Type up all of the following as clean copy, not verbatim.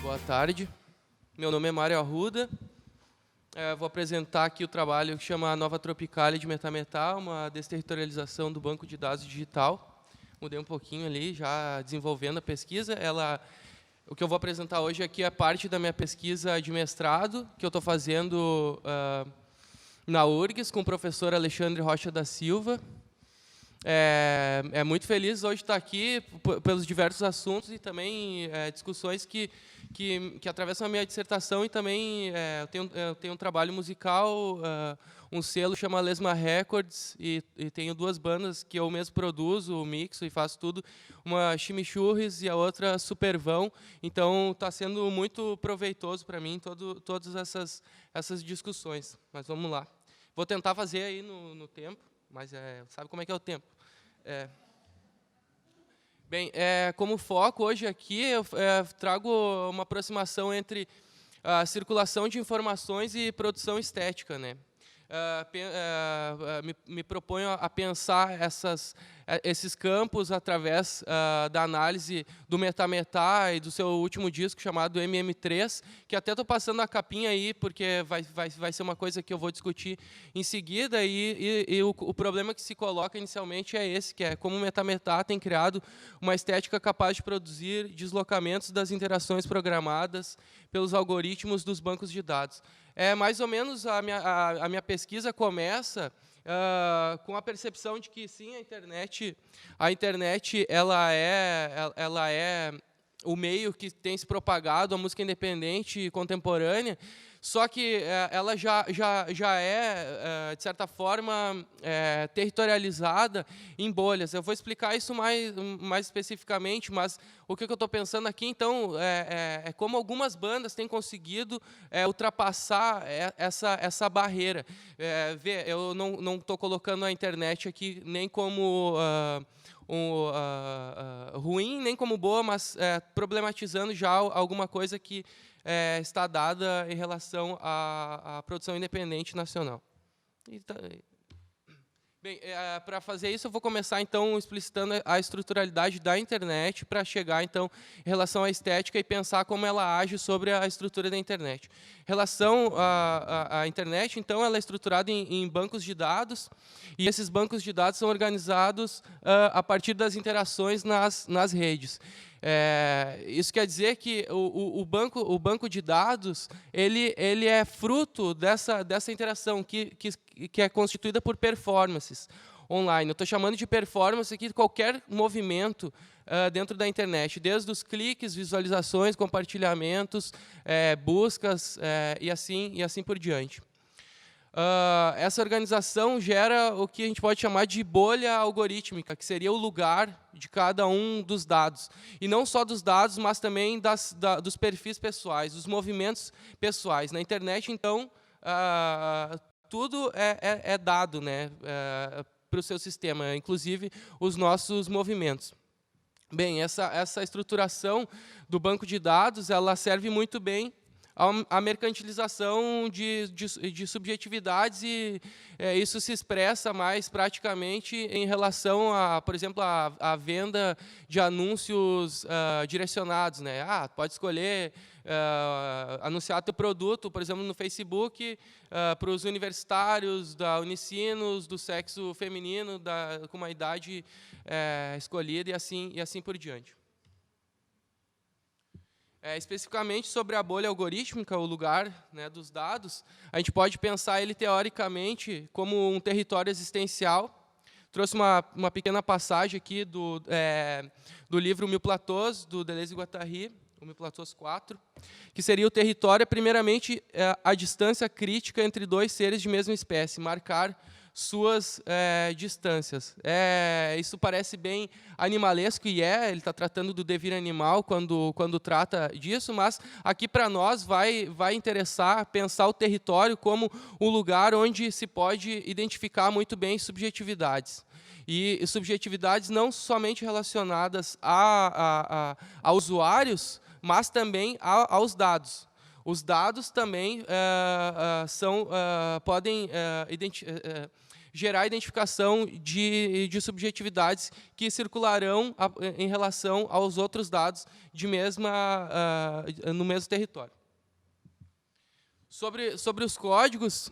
Boa tarde. Meu nome é Mário Arruda. Vou apresentar aqui o trabalho que chama Nova Tropicalia de Metametá, uma desterritorialização do banco de dados digital. Mudei um pouquinho ali, já desenvolvendo a pesquisa. O que eu vou apresentar hoje aqui é parte da minha pesquisa de mestrado, que eu estou fazendo na URGS, com o professor Alexandre Rocha da Silva. Muito feliz hoje estar aqui pelos diversos assuntos e também discussões que atravessam a minha dissertação, e também eu tenho um trabalho musical, um selo chama Lesma Records, e tenho duas bandas que eu mesmo produzo, mixo e faço tudo, uma Chimichurris e a outra Supervão. Então está sendo muito proveitoso para mim todas essas discussões. Mas vamos lá. Vou tentar fazer aí no tempo, mas sabe como é que é o tempo. Bem, como foco hoje aqui, eu trago uma aproximação entre a circulação de informações e produção estética, né? Me proponho a pensar esses campos através da análise do Metametá e do seu último disco chamado MM3, que até estou passando a capinha aí, porque vai ser uma coisa que eu vou discutir em seguida, e o problema que se coloca inicialmente é esse, que é como o Metametá tem criado uma estética capaz de produzir deslocamentos das interações programadas pelos algoritmos dos bancos de dados. Mais ou menos a minha pesquisa começa com a percepção de que, sim, a internet ela é o meio que tem se propagado a música independente e contemporânea, só que ela já é, de certa forma, territorializada em bolhas. Eu vou explicar isso mais especificamente, mas o que eu estou pensando aqui, então, é como algumas bandas têm conseguido ultrapassar essa barreira. Eu não estou colocando a internet aqui nem como ruim, nem como boa, mas problematizando já alguma coisa que está dada em relação à produção independente nacional. Bem, para fazer isso, eu vou começar, então, explicitando a estruturalidade da internet, para chegar, então, em relação à estética e pensar como ela age sobre a estrutura da internet. Em relação à internet, então, ela é estruturada em bancos de dados, e esses bancos de dados são organizados a partir das interações nas redes. Isso quer dizer que o banco de dados ele é fruto dessa interação que é constituída por performances online. Eu estou chamando de performance aqui qualquer movimento dentro da internet, desde os cliques, visualizações, compartilhamentos, buscas e assim por diante. Essa organização gera o que a gente pode chamar de bolha algorítmica, que seria o lugar de cada um dos dados. E não só dos dados, mas também dos perfis pessoais, dos movimentos pessoais. Na internet, então, tudo é dado, né, para o seu sistema, inclusive os nossos movimentos. Bem, essa estruturação do banco de dados, ela serve muito bem a mercantilização de subjetividades, e isso se expressa mais praticamente em relação por exemplo, a venda de anúncios direcionados, né? Pode escolher anunciar teu produto, por exemplo, no Facebook, para os universitários da Unicinos, do sexo feminino, com uma idade escolhida, e assim por diante. Especificamente sobre a bolha algorítmica, o lugar, né, dos dados, a gente pode pensar ele teoricamente como um território existencial. Trouxe uma pequena passagem aqui do livro Mil Platôs, do Deleuze e Guattari, o Mil Platôs 4, que seria o território, primeiramente, a distância crítica entre dois seres de mesma espécie, marcar suas distâncias. Isso parece bem animalesco, e ele está tratando do devir animal quando trata disso, mas aqui para nós vai interessar pensar o território como um lugar onde se pode identificar muito bem subjetividades. E subjetividades não somente relacionadas a usuários, mas também aos dados. Os dados também podem gerar identificação de subjetividades que circularão em relação aos outros dados no mesmo território. Sobre os códigos,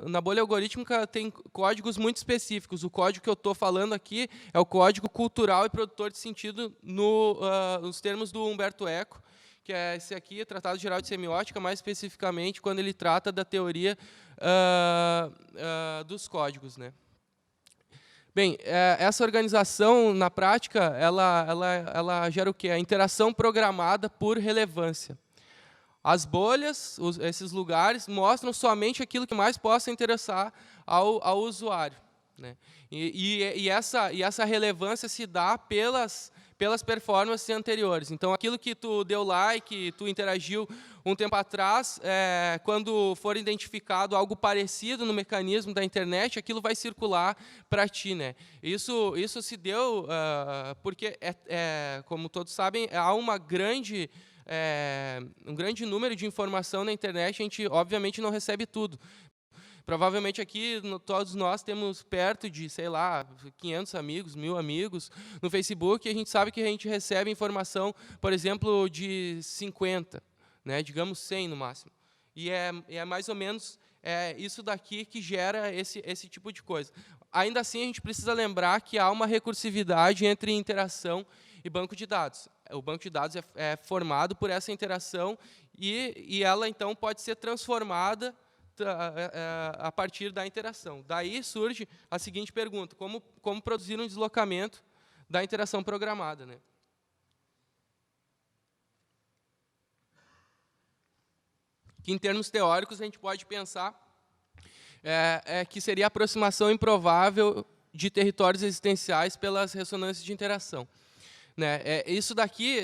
na bolha algorítmica tem códigos muito específicos. O código que eu estou falando aqui é o código cultural e produtor de sentido nos termos do Humberto Eco, que é esse aqui, Tratado Geral de Semiótica, mais especificamente quando ele trata da teoria dos códigos, né? Bem, essa organização, na prática, ela gera o quê? A interação programada por relevância. As bolhas, esses lugares, mostram somente aquilo que mais possa interessar ao usuário, né? E essa relevância se dá pelas performances anteriores. Então, aquilo que tu deu like, tu interagiu um tempo atrás, quando for identificado algo parecido no mecanismo da internet, aquilo vai circular para ti, né? Isso se deu porque, como todos sabem, há um grande número de informação na internet, a gente, obviamente, não recebe tudo. Provavelmente aqui, todos nós temos perto de, sei lá, 500 amigos, 1000 amigos no Facebook, e a gente sabe que a gente recebe informação, por exemplo, de 50, né, digamos 100 no máximo. E é mais ou menos isso daqui que gera esse tipo de coisa. Ainda assim, a gente precisa lembrar que há uma recursividade entre interação e banco de dados. O banco de dados é formado por essa interação e ela, então, pode ser transformada a partir da interação. Daí surge a seguinte pergunta: como produzir um deslocamento da interação programada, né? Que, em termos teóricos, a gente pode pensar que seria a aproximação improvável de territórios existenciais pelas ressonâncias de interação, né? Isso daqui,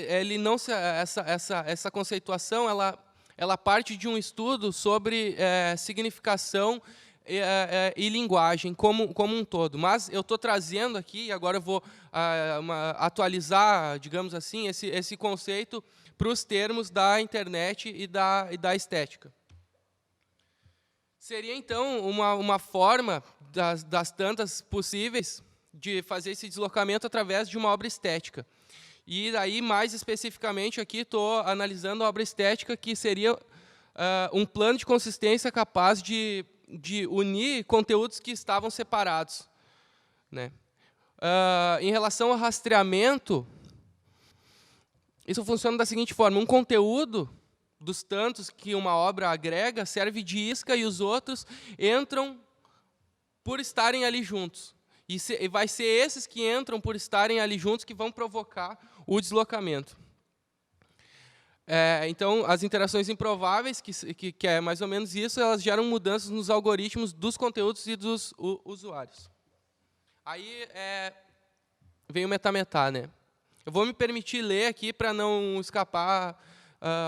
essa conceituação, ela parte de um estudo sobre significação e linguagem como um todo. Mas eu estou trazendo aqui, e agora eu vou atualizar, digamos assim, esse conceito para os termos da internet e da estética. Seria, então, uma forma das tantas possíveis de fazer esse deslocamento através de uma obra estética. E aí, mais especificamente, aqui estou analisando a obra estética, que seria um plano de consistência capaz de unir conteúdos que estavam separados, né? Em relação ao rastreamento, isso funciona da seguinte forma: um conteúdo dos tantos que uma obra agrega serve de isca e os outros entram por estarem ali juntos. E vai ser esses que entram por estarem ali juntos que vão provocar o deslocamento. Então, as interações improváveis, que é mais ou menos isso, elas geram mudanças nos algoritmos dos conteúdos e dos usuários. Aí vem o metametá, né? Eu vou me permitir ler aqui para não escapar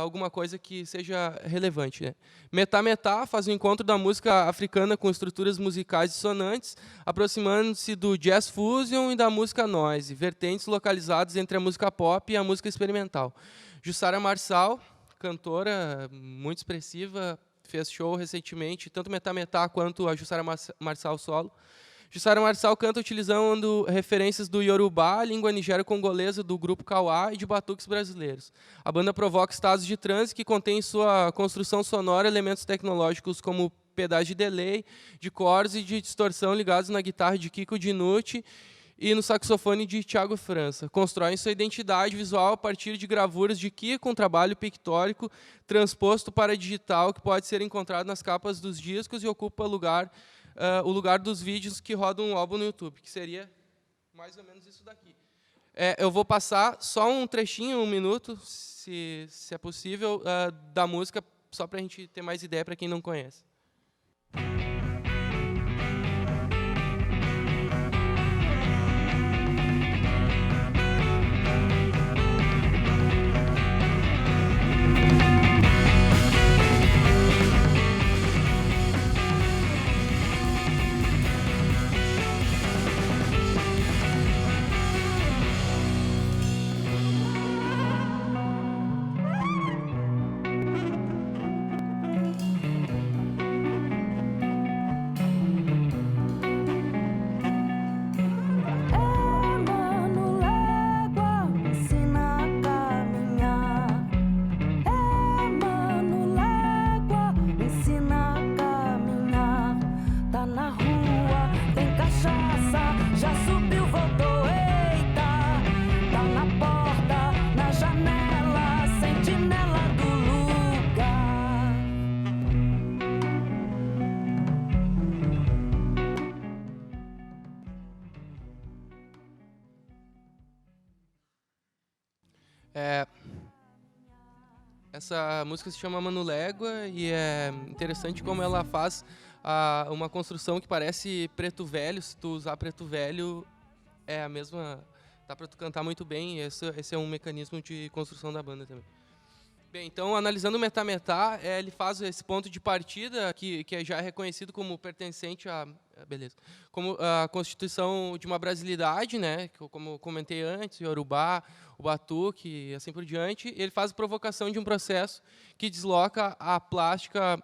alguma coisa que seja relevante, né? Metametá faz o encontro da música africana com estruturas musicais dissonantes, aproximando-se do jazz fusion e da música noise, vertentes localizadas entre a música pop e a música experimental. Jussara Marçal, cantora muito expressiva, fez show recentemente, tanto Metametá quanto a Jussara Marçal solo. Jussara Marçal canta utilizando referências do Yorubá, língua nigério-congolesa do grupo Kawá, e de batuques brasileiros. A banda provoca estados de transe que contêm em sua construção sonora elementos tecnológicos como pedais de delay, de cores e de distorção ligados na guitarra de Kiko Dinucci e no saxofone de Thiago França. Constroem sua identidade visual a partir de gravuras de Kiko, um trabalho pictórico transposto para digital que pode ser encontrado nas capas dos discos e ocupa o lugar dos vídeos que rodam um álbum no YouTube, que seria mais ou menos isso daqui. Eu vou passar só um trechinho, 1 minuto, se é possível, da música, só para a gente ter mais ideia para quem não conhece. Essa música se chama Mano Légua e é interessante como ela faz uma construção que parece preto velho. Se tu usar preto velho, é a mesma... Dá para tu cantar muito bem. Esse é um mecanismo de construção da banda também. Bem, então, analisando o Metá-Metá, ele faz esse ponto de partida, que já é reconhecido como pertencente beleza, como a constituição de uma brasilidade, né, como comentei antes, Yorubá, o Batuque e assim por diante. Ele faz a provocação de um processo que desloca a plástica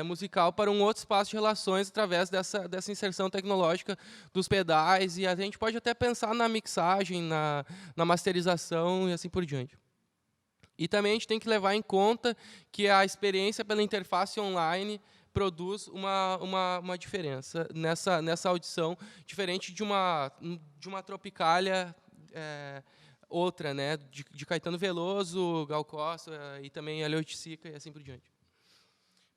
musical para um outro espaço de relações através dessa inserção tecnológica dos pedais, e a gente pode até pensar na mixagem, na masterização e assim por diante. E também a gente tem que levar em conta que a experiência pela interface online produz uma diferença nessa audição, diferente de uma Tropicália outra, né, de Caetano Veloso, Gal Costa e também Alio Oiticica e assim por diante.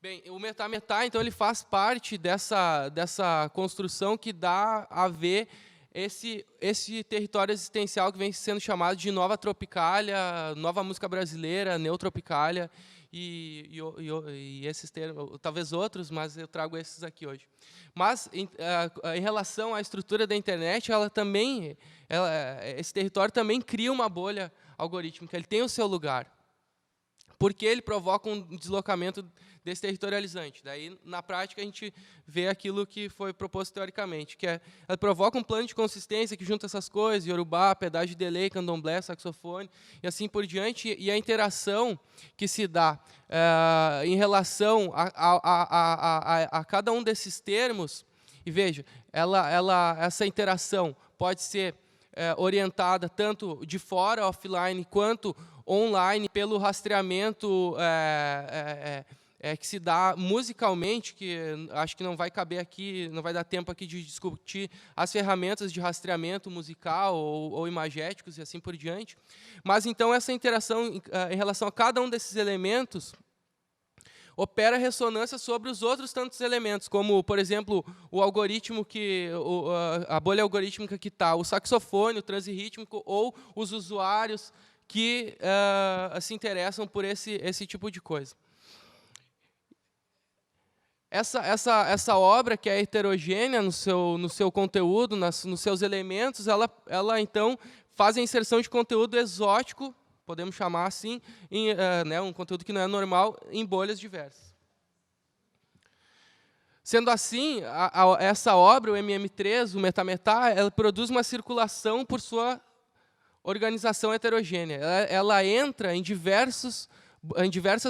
Bem, o Metá-Metá, então, ele faz parte dessa construção que dá a ver esse território existencial que vem sendo chamado de nova Tropicália, nova música brasileira, neotropicália, e esses termos, talvez outros, mas eu trago esses aqui hoje. Mas, em relação à estrutura da internet, esse território também cria uma bolha algorítmica, ele tem o seu lugar, porque ele provoca um deslocamento desse territorializante. Daí, na prática, a gente vê aquilo que foi proposto teoricamente, que ela provoca um plano de consistência que junta essas coisas, Yorubá, pedaço de delay, candomblé, saxofone, e assim por diante, e a interação que se dá em relação a cada um desses termos, e veja, essa interação pode ser orientada tanto de fora, offline, quanto online, pelo rastreamento que se dá musicalmente, que acho que não vai caber aqui, não vai dar tempo aqui de discutir as ferramentas de rastreamento musical ou imagéticos e assim por diante. Mas, então, essa interação em relação a cada um desses elementos opera ressonância sobre os outros tantos elementos, como, por exemplo, o algoritmo a bolha algorítmica que está, o saxofone, o transe rítmico, ou os usuários que se interessam por esse tipo de coisa. Essa obra, que é heterogênea no seu conteúdo, nos seus elementos, ela então faz a inserção de conteúdo exótico, podemos chamar assim, um conteúdo que não é normal, em bolhas diversas. Sendo assim, essa obra, o MM3, o Metá-Metá, ela produz uma circulação por sua organização heterogênea. Ela entra em diversas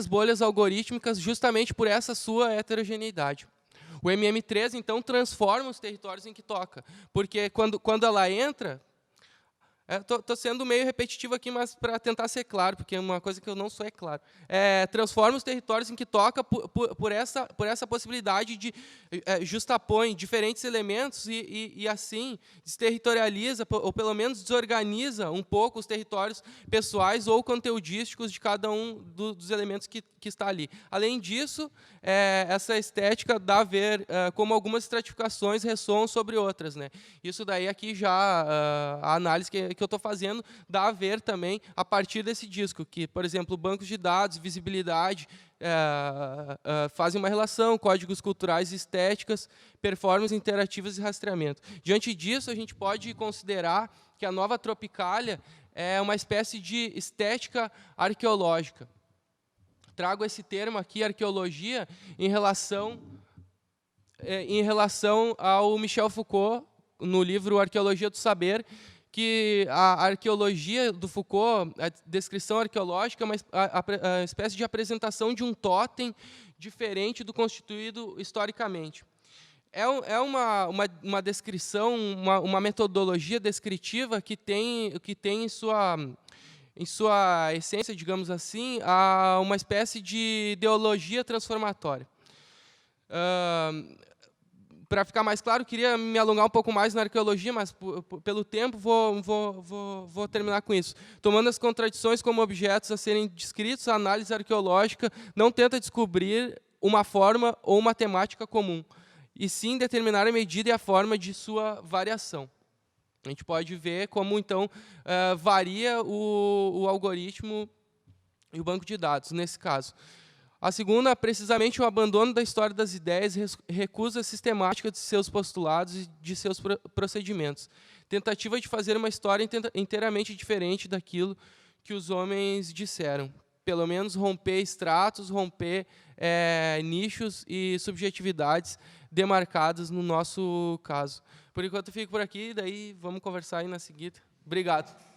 bolhas algorítmicas justamente por essa sua heterogeneidade. O MM3, então, transforma os territórios em que toca, porque quando ela entra... Estou sendo meio repetitivo aqui, mas para tentar ser claro, porque uma coisa que eu não sou é claro. Transforma os territórios em que toca por essa possibilidade de justapõe diferentes elementos e assim desterritorializa, ou pelo menos desorganiza um pouco os territórios pessoais ou conteudísticos de cada um dos elementos que está ali. Além disso, essa estética dá a ver como algumas estratificações ressoam sobre outras, né? Isso daí aqui já a análise que eu estou fazendo dá a ver também a partir desse disco, que, por exemplo, bancos de dados, visibilidade, fazem uma relação, códigos culturais e estéticas, performances interativas e rastreamento. Diante disso, a gente pode considerar que a nova Tropicália é uma espécie de estética arqueológica. Trago esse termo aqui, arqueologia, em relação ao Michel Foucault, no livro Arqueologia do Saber, que a arqueologia do Foucault, a descrição arqueológica, é uma espécie de apresentação de um totem diferente do constituído historicamente. É uma descrição, uma metodologia descritiva que tem em sua essência, digamos assim, uma espécie de ideologia transformatória. Para ficar mais claro, queria me alongar um pouco mais na arqueologia, mas pelo tempo vou terminar com isso. Tomando as contradições como objetos a serem descritos, a análise arqueológica não tenta descobrir uma forma ou uma temática comum, e sim determinar a medida e a forma de sua variação. A gente pode ver como, então, varia o algoritmo e o banco de dados, nesse caso. A segunda, precisamente, o abandono da história das ideias, recusa sistemática de seus postulados e de seus procedimentos. Tentativa de fazer uma história inteiramente diferente daquilo que os homens disseram. Pelo menos romper estratos, romper nichos e subjetividades demarcadas no nosso caso. Por enquanto, eu fico por aqui, daí vamos conversar aí na seguida. Obrigado.